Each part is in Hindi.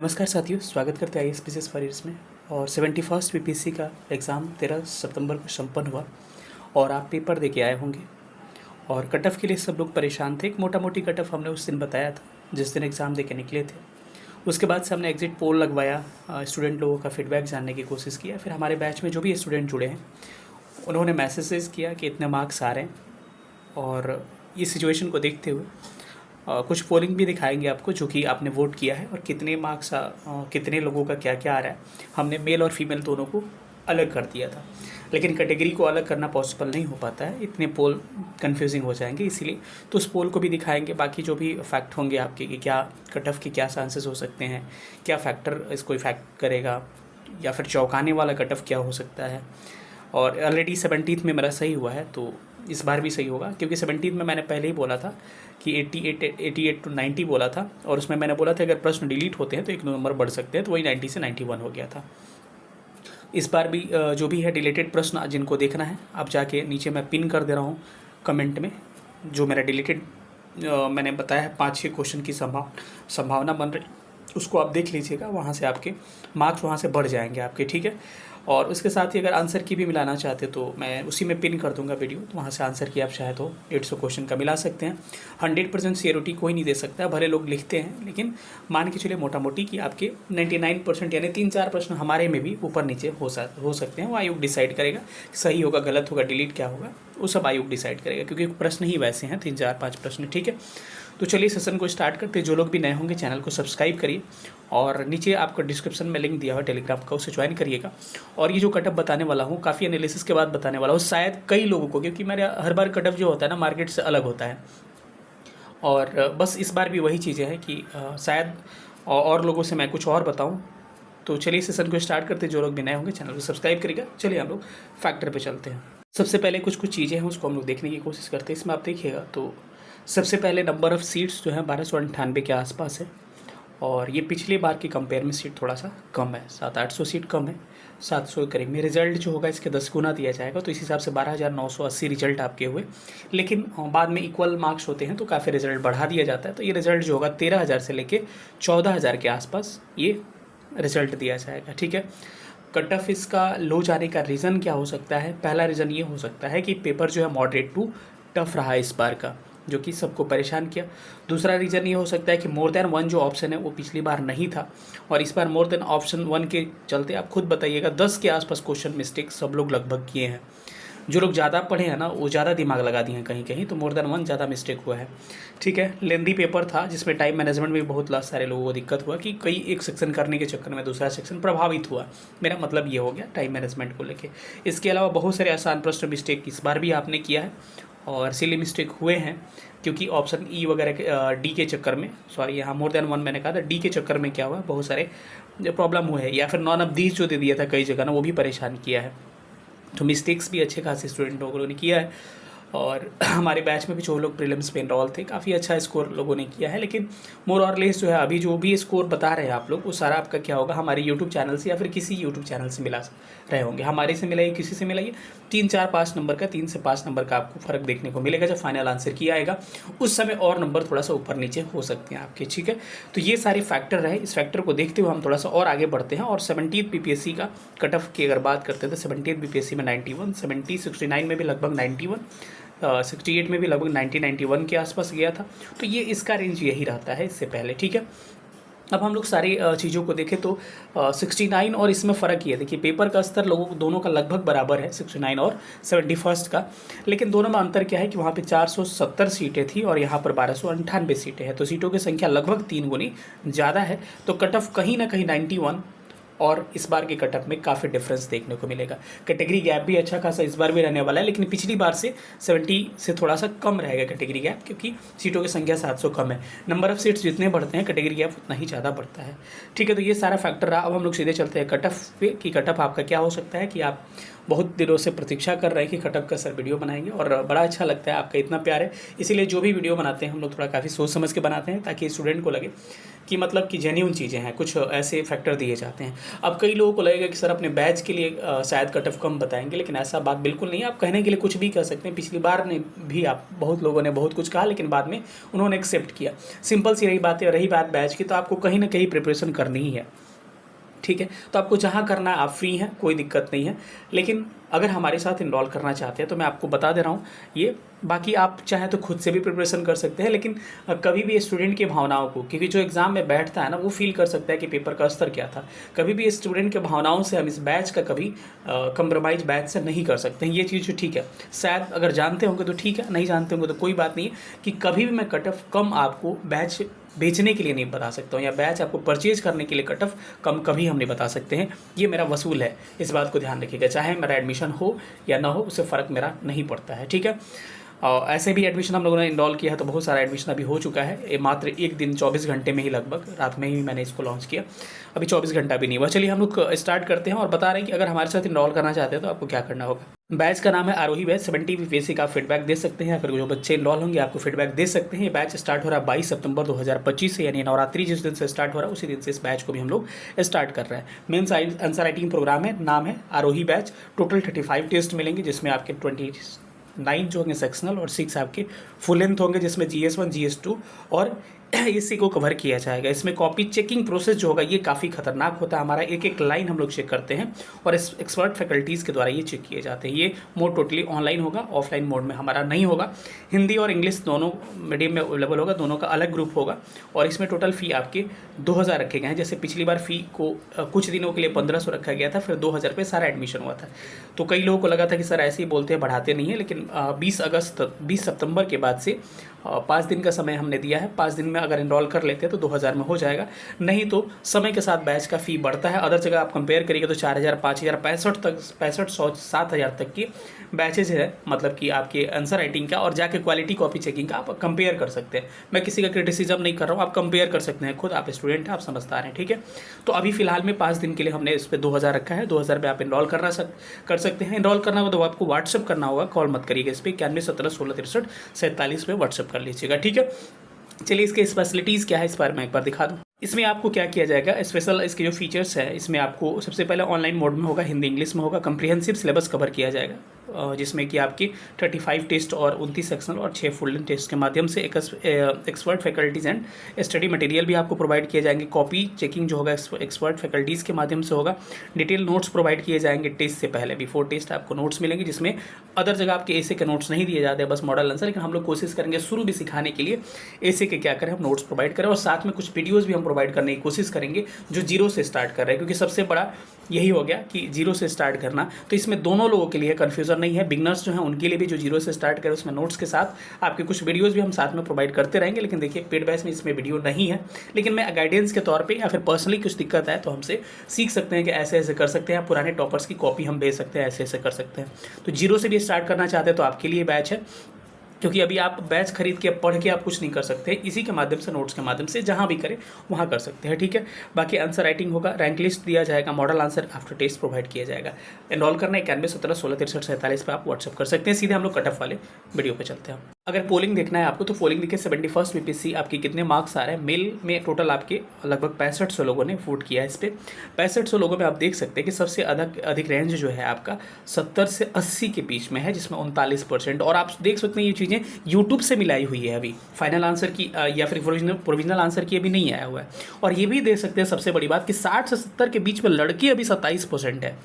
नमस्कार साथियों, स्वागत करते हैं आईएएस फॉरियर्स में। और 71st बीपीएससी का एग्ज़ाम 13 सितंबर को संपन्न हुआ और आप पेपर दे के आए होंगे। और कट ऑफ के लिए सब लोग परेशान थे। एक मोटा मोटी कट ऑफ हमने उस दिन बताया था जिस दिन एग्ज़ाम दे के निकले थे। उसके बाद से हमने एग्जिट पोल लगवाया, स्टूडेंट लोगों का फीडबैक जानने की कोशिश किया। फिर हमारे बैच में जो भी स्टूडेंट जुड़े हैं उन्होंने मैसेजेस किया कि इतने मार्क्स आ रहे हैं। और इस सिचुएशन को देखते हुए कुछ पोलिंग भी दिखाएंगे आपको जो कि आपने वोट किया है और कितने मार्क्स कितने लोगों का क्या क्या आ रहा है। हमने मेल और फीमेल दोनों को अलग कर दिया था, लेकिन कैटेगरी को अलग करना पॉसिबल नहीं हो पाता है, इतने पोल कंफ्यूजिंग हो जाएंगे, इसीलिए तो उस पोल को भी दिखाएंगे। बाकी जो भी फैक्ट होंगे आपके कि क्या कट ऑफ के क्या चांसेस हो सकते हैं, क्या फैक्टर इसको इफेक्ट करेगा, या फिर चौंकाने वाला कट ऑफ क्या हो सकता है। और ऑलरेडी 17th में मेरा सही हुआ है, तो इस बार भी सही होगा, क्योंकि 17th में मैंने पहले ही बोला था कि 88 to 90 बोला था। और उसमें मैंने बोला था अगर प्रश्न डिलीट होते हैं तो एक नंबर बढ़ सकते हैं, तो वही 90 से 91 हो गया था। इस बार भी जो भी है डिलीटेड प्रश्न जिनको देखना है आप जाके नीचे मैं पिन कर दे रहा हूँ कमेंट में, जो मेरा डिलीटेड मैंने बताया है 5-6 क्वेश्चन की संभावना बन रही, उसको आप देख लीजिएगा। वहाँ से आपके मार्क्स वहाँ से बढ़ जाएंगे आपके, ठीक है। और उसके साथ ही अगर आंसर की भी मिलाना चाहते तो मैं उसी में पिन कर दूंगा वीडियो, तो वहाँ से आंसर की आप चाहे तो 150 क्वेश्चन का मिला सकते हैं। 100% सियोरिटी कोई नहीं दे सकता, भले लोग लिखते हैं, लेकिन मान के चलिए मोटा मोटी कि आपके 99% यानी 3-4 प्रश्न हमारे में भी ऊपर नीचे हो सकते हैं। वो आयोग डिसाइड करेगा, सही होगा गलत होगा डिलीट क्या होगा, वो सब आयोग डिसाइड करेगा, क्योंकि प्रश्न ही वैसे हैं 3-4-5 प्रश्न, ठीक है। तो चलिए सेशन को स्टार्ट करते हैं। जो लोग भी नए होंगे चैनल को सब्सक्राइब करिए और नीचे आपको डिस्क्रिप्शन में लिंक दिया हुआ टेलीग्राम का, उसे ज्वाइन करिएगा। और ये जो कटअप बताने वाला हूँ काफ़ी एनालिसिस के बाद बताने वाला हूँ, शायद कई लोगों को, क्योंकि मेरा हर बार कटअप जो होता है ना मार्केट से अलग होता है। और बस इस बार भी वही चीज़ें हैं कि शायद और लोगों से मैं कुछ और बताऊँ। तो चलिए सेशन को स्टार्ट करते हैं। जो लोग भी नए होंगे चैनल को सब्सक्राइब करिएगा। चलिए हम लोग फैक्टर पे चलते हैं। सबसे पहले कुछ चीज़ें हैं उसको हम लोग देखने की कोशिश करते हैं। इसमें आप देखिएगा तो सबसे पहले नंबर ऑफ़ सीट्स जो है 1298 के आसपास है, और ये पिछली बार की कंपेयर में सीट थोड़ा सा कम है, 700-800 सीट कम है, 700 के करीब में। रिजल्ट जो होगा इसके 10 गुना दिया जाएगा, तो इस हिसाब से 12,980 रिजल्ट आपके हुए। लेकिन बाद में इक्वल मार्क्स होते हैं तो काफ़ी रिजल्ट बढ़ा दिया जाता है, तो ये रिजल्ट जो होगा 13,000 से लेके 14,000 के आसपास ये रिजल्ट दिया जाएगा, ठीक है। कट ऑफ इसका लो जाने का रीज़न क्या हो सकता है? पहला रीज़न ये हो सकता है कि पेपर जो है मॉडरेट टू टफ रहा है इस बार का, जो कि सबको परेशान किया। दूसरा रीज़न ये हो सकता है कि मोर देन वन जो ऑप्शन है वो पिछली बार नहीं था, और इस बार मोर देन ऑप्शन 1 के चलते आप खुद बताइएगा 10 के आसपास क्वेश्चन मिस्टेक सब लोग लगभग किए हैं। जो लोग ज़्यादा पढ़े हैं ना वो ज़्यादा दिमाग लगा दिए हैं कहीं कहीं, तो मोर देन 1 ज़्यादा मिस्टेक हुआ है, ठीक है। लेंदी पेपर था जिसमें टाइम मैनेजमेंट में बहुत सारे लोगों को दिक्कत हुआ कि कई एक सेक्शन करने के चक्कर में दूसरा सेक्शन प्रभावित हुआ। मेरा मतलब ये हो गया टाइम मैनेजमेंट को लेके। इसके अलावा बहुत सारे आसान प्रश्न मिस्टेक इस बार भी आपने किया है, और सिली मिस्टेक हुए हैं, क्योंकि ऑप्शन ई वगैरह के डी के चक्कर में, सॉरी यहाँ मोर देन 1 मैंने कहा था, डी के चक्कर में क्या हुआ बहुत सारे प्रॉब्लम हुए हैं, या फिर नॉन ऑफ दीज जो दे दिया था कई जगह ना, वो भी परेशान किया है। तो मिस्टेक्स भी अच्छे खासे स्टूडेंट लोगों ने किया है। और हमारे बैच में भी जो लोग प्रीलिम्स में इनरोल थे काफ़ी अच्छा स्कोर लोगों ने किया है। लेकिन मोर और लेस जो है अभी जो भी स्कोर बता रहे हैं आप लोग, वो सारा आपका क्या होगा हमारे यूट्यूब चैनल से या फिर किसी यूट्यूब चैनल से मिला रहे होंगे। हमारे से मिलाइए, किसी से मिलाइए, 3-4-5 नंबर का, 3 से 5 नंबर का आपको फ़र्क देखने को मिलेगा। जब फाइनल आंसर किया आएगा उस समय और नंबर थोड़ा सा ऊपर नीचे हो सकते हैं आपके, ठीक है। तो ये सारे फैक्टर रहे। इस फैक्टर को देखते हुए हम थोड़ा सा और आगे बढ़ते हैं। और 17th बीपीएससी का कट ऑफ की अगर बात करते हैं तो 17th बीपीएससी में 91, 70, 69 में भी लगभग 91, 68 में भी लगभग 90-91 के आसपास गया था। तो ये इसका रेंज यही रहता है इससे पहले, ठीक है। अब हम लोग सारी चीज़ों को देखें तो 69 और इसमें फ़र्क ये है, देखिए पेपर का स्तर लोगों को दोनों का लगभग बराबर है, 69 और 71st का। लेकिन दोनों में अंतर क्या है कि वहाँ पे 470 सीटें थी और यहाँ पर 1298 सीटें हैं, तो सीटों की संख्या लगभग 3 गुनी ज़्यादा है। तो कट ऑफ कहीं ना कहीं 91 और इस बार के कटअप में काफ़ी डिफरेंस देखने को मिलेगा। कैटेगरी गैप भी अच्छा खासा इस बार भी रहने वाला है, लेकिन पिछली बार से 70 से थोड़ा सा कम रहेगा कैटेगरी गैप, क्योंकि सीटों की संख्या 700 कम है। नंबर ऑफ सीट्स जितने बढ़ते हैं कैटेगरी गैप उतना ही ज़्यादा बढ़ता है, ठीक है। तो ये सारा फैक्टर रहा। अब हम लोग सीधे चलते हैं कटअप पे कि कटअप आपका क्या हो सकता है कि आप बहुत दिनों से प्रतीक्षा कर रहे हैं कि कट ऑफ का सर वीडियो बनाएंगे, और बड़ा अच्छा लगता है, आपका इतना प्यार है। इसीलिए जो भी वीडियो बनाते हैं हम लोग थोड़ा काफ़ी सोच समझ के बनाते हैं, ताकि स्टूडेंट को लगे कि मतलब कि जेन्युइन चीज़ें हैं, कुछ ऐसे फैक्टर दिए जाते हैं। अब कई लोगों को लगेगा कि सर अपने बैच के लिए शायद कट ऑफ कम बताएंगे, लेकिन ऐसा बात बिल्कुल नहीं है। आप कहने के लिए कुछ भी कह सकते हैं। पिछली बार ने भी आप बहुत लोगों ने बहुत कुछ कहा, लेकिन बाद में उन्होंने एक्सेप्ट किया। सिंपल सी रही बात है। रही बात बैच की, तो आपको कहीं ना कहीं प्रिपरेशन करनी ही है, ठीक है। तो आपको जहाँ करना है आप फ्री हैं, कोई दिक्कत नहीं है। लेकिन अगर हमारे साथ इनरोल करना चाहते हैं तो मैं आपको बता दे रहा हूँ ये। बाकी आप चाहें तो खुद से भी प्रिपरेशन कर सकते हैं, लेकिन कभी भी स्टूडेंट की भावनाओं को, क्योंकि जो एग्ज़ाम में बैठता है ना वो फील कर सकता है कि पेपर का स्तर क्या था। कभी भी स्टूडेंट के भावनाओं से हम इस बैच का कभी कंप्रोमाइज़ बैच से नहीं कर सकते हैं। ये चीज़ ठीक है। शायद अगर जानते होंगे तो ठीक है, नहीं जानते होंगे तो कोई बात नहीं है, कि कभी भी मैं कट ऑफ कम आपको बैच बेचने के लिए नहीं बता सकता हूँ, या बैच आपको परचेज करने के लिए कट ऑफ कम कभी हम नहीं बता सकते हैं। ये मेरा वसूल है, इस बात को ध्यान रखिएगा। चाहे मेरा एडमिशन हो या ना हो, उससे फ़र्क मेरा नहीं पड़ता है, ठीक है। और ऐसे भी एडमिशन हम लोगों ने इनरोल किया है, तो बहुत सारा एडमिशन अभी हो चुका है। ये मात्र एक दिन 24 घंटे में ही, लगभग रात में ही मैंने इसको लॉन्च किया। अभी 24 घंटा भी नहीं हुआ। चलिए हम लोग स्टार्ट करते हैं और बता रहे हैं कि अगर हमारे साथ इनरोल करना चाहते हैं तो आपको क्या करना होगा। बैच का नाम है आरोही बैच। 70 बीपीएससी का आप फीडबैक दे सकते हैं, या फिर जो बच्चे इनरोल होंगे आपको फीडबैक दे सकते हैं। ये बैच स्टार्ट हो रहा है 22 सितंबर 2025 से, यानी नवरात्रि जिस दिन से स्टार्ट हो रहा है उसी दिन से इस बैच को भी हम लोग स्टार्ट कर रहे हैं। मेन आंसर राइटिंग प्रोग्राम है, नाम है आरोही बैच। टोटल 35 टेस्ट मिलेंगे, जिसमें आपके 29 जो होंगे सेक्शनल और 6 आपके फुल लेंथ होंगे, जिसमें GS1 GS2 और इसी को कवर किया जाएगा। इसमें कॉपी चेकिंग प्रोसेस जो होगा ये काफ़ी खतरनाक होता है। हमारा एक एक लाइन हम लोग चेक करते हैं, और इस एक्सपर्ट फैकल्टीज़ के द्वारा ये चेक किए जाते हैं। ये मोड टोटली ऑनलाइन होगा, ऑफलाइन मोड में हमारा नहीं होगा। हिंदी और इंग्लिश दोनों मीडियम में अवेलेबल होगा, दोनों का अलग ग्रुप होगा। और इसमें टोटल फ़ी आपके 2000 रखे गए हैं। जैसे पिछली बार फ़ी को कुछ दिनों के लिए 1500 रखा गया था, फिर 2000 रुपये सारा एडमिशन हुआ था। तो कई लोगों को लगा था कि सर ऐसे ही बोलते हैं, बढ़ाते नहीं है, लेकिन 20 सितंबर के बाद से 5 दिन का समय हमने दिया है। 5 दिन में अगर इनरोल कर लेते हैं तो 2000 में हो जाएगा। नहीं तो समय के साथ बैच का फ़ी बढ़ता है। अदर जगह आप कंपेयर करिएगा तो 4000, 5000, 65 तक, 6500, 7000 तक की बैचेज है, मतलब कि आपके आंसर राइटिंग का, और जाके क्वालिटी कॉपी चेकिंग का आप कंपेयर कर सकते हैं। मैं किसी का क्रिटिसिज्म नहीं कर रहा हूँ, आप कंपेयर कर सकते हैं खुद, आप स्टूडेंट हैं, आप समझदार हैं, ठीक है। तो अभी फिलहाल में 5 दिन के लिए हमने इस पर 2000 रखा है। 2000 में आप इनरोल कर सकते हैं। इनरोल करना होगा तो आपको व्हाट्सअप करना होगा, कॉल मत करिएगा इस पर। 91 17 16 63 47 में व्हाट्सअप कर लीजिएगा, ठीक है। चलिए इसके स्पेशलिटीज़ क्या है इस बार मैं एक बार दिखा दूँ। इसमें आपको क्या किया जाएगा, स्पेशल इसके जो फीचर्स है, इसमें आपको सबसे पहले ऑनलाइन मोड में होगा, हिंदी इंग्लिश में होगा। कंप्रिहेंसिव सिलेबस कवर किया जाएगा, जिसमें कि आपकी 35 टेस्ट और 29 सेक्शनल और 6 फुल लेंथ टेस्ट के माध्यम से expert faculties and study material भी आपको प्रोवाइड किए जाएंगे। कॉपी चेकिंग जो होगा एक्सपर्ट फैकल्टीज़ के माध्यम से होगा। डिटेल नोट्स प्रोवाइड किए जाएंगे टेस्ट से पहले, बिफोर टेस्ट आपको नोट्स मिलेंगे, जिसमें अदर जगह आपके ऐसे के नोट्स नहीं दिए जाते हैं, बस मॉडल आंसर। लेकिन हम लोग कोशिश करेंगे शुरू भी सिखाने के लिए ऐसे के क्या करें, हम नोट्स प्रोवाइड करें, और साथ में कुछ वीडियोज़ भी हम प्रोवाइड करने की कोशिश करेंगे जो जीरो से स्टार्ट कर रहे हैं, क्योंकि सबसे बड़ा यही हो गया कि जीरो से स्टार्ट करना। तो इसमें दोनों लोगों के लिए कन्फ्यूज़न नहीं है, बिगनर्स जो हैं उनके लिए भी, जो जीरो से स्टार्ट करें, उसमें नोट्स के साथ आपके कुछ वीडियोज़ भी हम साथ में प्रोवाइड करते रहेंगे। लेकिन देखिए पेड बैच में इसमें वीडियो नहीं है, लेकिन मैं गाइडेंस के तौर पे या फिर पर्सनली कुछ दिक्कत है तो हमसे सीख सकते हैं कि ऐसे ऐसे कर सकते हैं। पुराने टॉपर्स की कॉपी हम भेज सकते हैं, ऐसे ऐसे कर सकते हैं। तो जीरो से भी स्टार्ट करना चाहते हैं तो आपके लिए बैच है, क्योंकि अभी आप बैच खरीद के पढ़ के आप कुछ नहीं कर सकते। इसी के माध्यम से, नोट्स के माध्यम से जहाँ भी करें वहाँ कर सकते हैं, ठीक है। बाकी आंसर राइटिंग होगा, रैंक लिस्ट दिया जाएगा, model answer after test provide किया जाएगा। एनरोल करना 91 17 16 63 47 पर आप व्हाट्सअप कर सकते हैं। सीधे हम लोग कट ऑफ वाले वीडियो पे चलते हैं। अगर पोलिंग देखना है आपको तो पोलिंग देखिए 71st बीपीएससी आपकी कितने मार्क्स आ रहे हैं। मेल में टोटल आपके लगभग 6500 लोगों ने वोट किया है इस पर। 6500 लोगों में आप देख सकते हैं कि सबसे अधिक रेंज जो है आपका 70 से 80 के बीच में है, जिसमें 39%। और आप देख सकते हैं ये चीज़ें यूट्यूब से मिलाई हुई है, अभी फाइनल आंसर की या फिर प्रोविजनल आंसर की अभी नहीं आया हुआ है। और ये भी देख सकते हैं सबसे बड़ी बात कि 60 से 70 के बीच में लड़की अभी 27% है।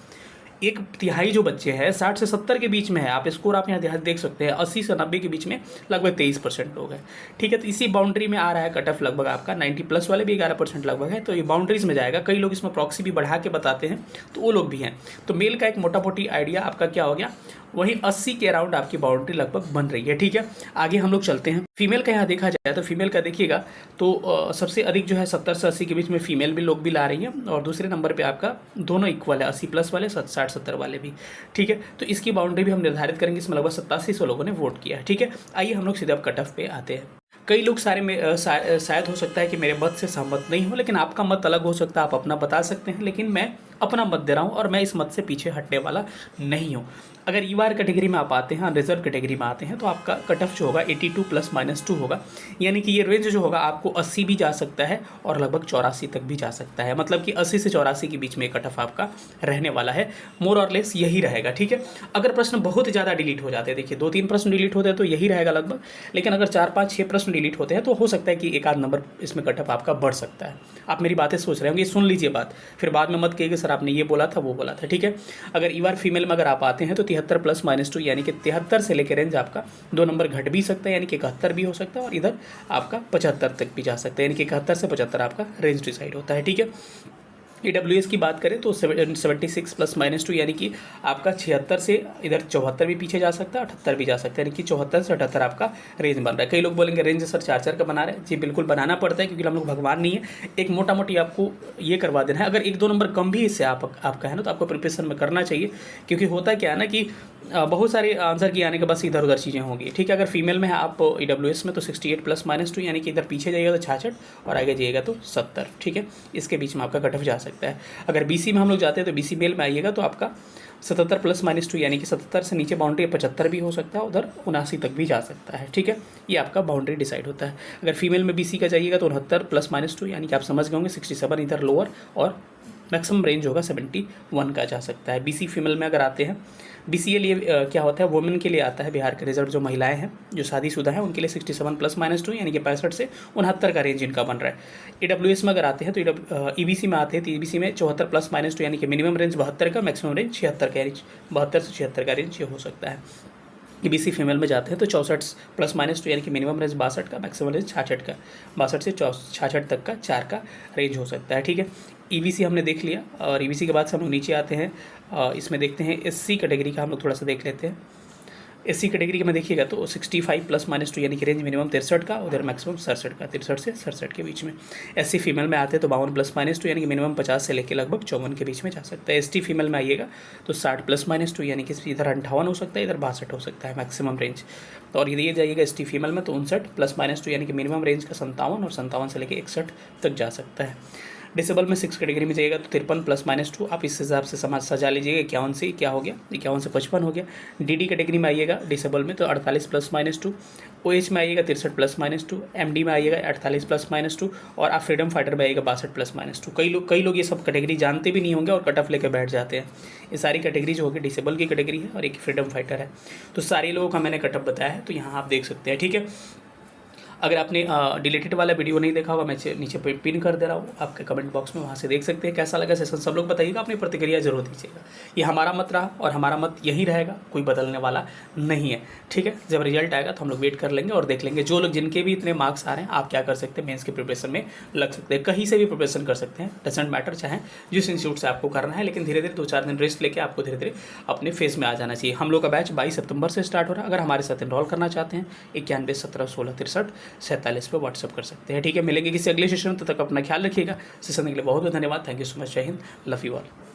एक तिहाई जो बच्चे हैं 60 से 70 के बीच में है। आप स्कोर आप यहाँ देख सकते हैं 80 से 90 के बीच में लगभग 23% लोग हैं, ठीक है। तो इसी बाउंड्री में आ रहा है कट ऑफ लगभग आपका। 90 प्लस वाले भी 11% लगभग है, तो ये बाउंड्रीज में जाएगा। कई लोग इसमें प्रॉक्सी भी बढ़ा के बताते हैं, तो वो लोग भी हैं। तो मेल का एक मोटा मोटी आइडिया आपका क्या हो गया, वही 80 के अराउंड आपकी बाउंड्री लगभग बन रही है, ठीक है। आगे हम लोग चलते हैं। फीमेल का यहाँ देखा जाए तो फीमेल का देखिएगा तो सबसे अधिक जो है 70 से 80 के बीच में फीमेल भी लोग भी ला रही हैं, और दूसरे नंबर पे आपका दोनों इक्वल है, 80 प्लस वाले 60-70 वाले भी, ठीक है। तो इसकी बाउंड्री भी हम निर्धारित करेंगे। इसमें लगभग 8700 लोगों ने वोट किया है, ठीक है। आइए हम लोग सीधे अब कट ऑफ पे आते हैं। कई लोग शायद हो सकता है कि मेरे मत से सहमत नहीं हो, लेकिन आपका मत अलग हो सकता है, आप अपना बता सकते हैं, लेकिन मैं अपना मत दे रहा हूँ और मैं इस मत से पीछे हटने वाला नहीं हूँ। अगर ईवार कैटेगरी में आप आते हैं, रिजर्व कैटेगरी में आते हैं, तो आपका कट ऑफ जो होगा 82 + -2 होगा, यानी कि ये रेंज जो होगा आपको 80 भी जा सकता है और लगभग 84 तक भी जा सकता है। मतलब कि 80 से 84 के बीच में कट ऑफ आपका रहने वाला है, मोर और लेस यही रहेगा, ठीक है। अगर प्रश्न बहुत ज़्यादा डिलीट हो जाते हैं, देखिए 2-3 प्रश्न डिलीट होते हैं तो यही रहेगा लगभग, लेकिन अगर 4-5-6 प्रश्न डिलीट होते हैं तो हो सकता है कि एक आध नंबर इसमें कट ऑफ आपका बढ़ सकता है। आप मेरी बातें सोच रहे होंगे, सुन लीजिए बात, फिर बाद में मत कहिए सर आपने ये बोला था वो बोला था, ठीक है। अगर ईवार फीमेल में अगर आप आते हैं तो 73 + -2 यानी कि 73 से लेकर रेंज आपका 2 नंबर घट भी सकता है, यानी कि 71 भी हो सकता है, और इधर आपका 75 तक भी जा सकता है, यानी कि 71 से 75 आपका रेंज डिसाइड होता है, ठीक है। AWS की बात करें तो 76 + -2 यानी कि आपका 76 से इधर 74 भी पीछे जा सकता है, 78 भी जा सकता है, यानी कि 74 से 78 आपका रेंज बन रहा है। कई लोग बोलेंगे रेंज सर 4-4 का बना रहे हैं, जी बिल्कुल बनाना पड़ता है, क्योंकि हम लोग भगवान नहीं है। एक मोटा मोटी आपको ये करवा देना है, अगर 1-2 नंबर कम भी इससे आपका है ना, तो आपको प्रिपरेशन में करना चाहिए, क्योंकि होता क्या है ना कि बहुत सारे आंसर की आने के बस इधर उधर चीज़ें होंगी, ठीक है। अगर फीमेल में है आप AWS में तो 68 + -2 यानी कि इधर पीछे जाइएगा तो 66 और आगे जाइएगा तो 70, ठीक है। इसके बीच में आपका कट ऑफ जा सकता है। अगर BC में हम लोग जाते हैं तो BC मेल में आइएगा तो आपका 77 + -2 यानी कि 77 से नीचे बाउंड्री 75 भी हो सकता है, उधर 79 तक भी जा सकता है, ठीक है। ये आपका बाउंड्री डिसाइड होता है। अगर फीमेल में BC का जाइएगा तो 69 + -2 यानी कि आप समझ गए होंगे 67 इधर लोअर, और मैक्सिमम रेंज होगा 71 का जा सकता है। BC फीमेल में अगर आते हैं, BC के लिए क्या होता है, वुमेन के लिए आता है, बिहार के रिजर्व जो महिलाएं हैं जो शादीशुदा हैं उनके लिए 67 + -2 यानी कि 65 से 69 का रेंज इनका बन रहा है। AWS में अगर आते हैं तो EBC में आते हैं तो EBC में 74 + -2 यानी कि मिनिमम रेंज 72 का, मैक्सिमम रेंज 76 का, यानी 72 से 76 का रेंज ये हो सकता है। BC फीमेल में जाते हैं तो 64 + -2 यानी कि मिनिमम रेंज 62 का, मैक्सिमम रेंज 66 का, 62 से 66 तक का 4 का रेंज हो सकता है, ठीक है। EBC हमने देख लिया, और EBC के बाद से हम लोग नीचे आते हैं, इसमें देखते हैं SC कैटेगरी का हम लोग थोड़ा सा देख लेते हैं। SC कैटेगरी में देखिएगा तो 65 + -2 यानी कि रेंज मिनिमम 63 का, उधर मैक्सिमम 67 का, 63 से 67 के बीच में। SC फीमेल में आते हैं तो 52 + -2 यानी कि मिनिमम 50 से लेकर लगभग 54 के बीच में जा सकता है। ST फीमेल में आइएगा तो 60 + -2 यानी कि इधर 58 हो सकता है, इधर 62 हो सकता है मैक्सिमम रेंज। और ये जाइएगा ST फीमेल में तो 59 + -2 यानी कि मिनिमम रेंज का 57, और 57 से लेकर 61 तक जा सकता है। डिसेबल में 6 कैटेगरी में जाइएगा तो 53 + -2 आप इस हिसाब से सजा लीजिएगा। 51 से क्या हो गया, 51 से 55 हो गया। DD कैटेगरी में आइएगा डिसेबल में तो 48 + -2, OH में आइएगा 63 + -2, MD में आइएगा 48 + -2, और आप फ्रीडम फाइटर में आइएगा 62 + -2। कई लोग ये सब कैटेगरी जानते भी नहीं होंगे और कट ऑफ लेकर बैठ जाते हैं। ये सारी कैटेगरी जो होगी डिसेबल की कैटेगरी है और एक फ्रीडम फाइटर है, तो सारे लोगों का मैंने कट ऑफ बताया है, तो यहाँ आप देख सकते हैं, ठीक है। अगर आपने डिलीटेड वाला वीडियो नहीं देखा होगा, मैं नीचे पिन कर दे रहा हूँ आपके कमेंट बॉक्स में, वहाँ से देख सकते हैं। कैसा लगा सेशन सब लोग बताइएगा, अपनी प्रतिक्रिया जरूर दीजिएगा। ये हमारा मत रहा और हमारा मत यही रहेगा, कोई बदलने वाला नहीं है, ठीक है। जब रिजल्ट आएगा तो हम लोग वेट कर लेंगे और देख लेंगे। जो लोग जिनके भी इतने मार्क्स आ रहे हैं, आप क्या कर सकते हैं, मेंस के प्रिपरेशन में लग सकते हैं, कहीं से भी प्रिपरेशन कर सकते हैं, डजेंट मैटर चाहे जिस इंस्टीट्यूट से आपको करना है, लेकिन धीरे धीरे 2-4 दिन रेस्ट लेके आपको धीरे धीरे अपने फेज में आ जाना चाहिए। हम लोग का बैच 22 सितंबर से स्टार्ट हो रहा है। अगर हमारे साथ इनरोल करना चाहते हैं 91 17 16 63 47 पर व्हाट्सअप कर सकते हैं, ठीक है। मिलेंगे किसी अगले सेशन में, तब तक अपना ख्याल रखिएगा। सेशन के लिए बहुत बहुत धन्यवाद। Thank you so much. जय हिंद, लव यू ऑल।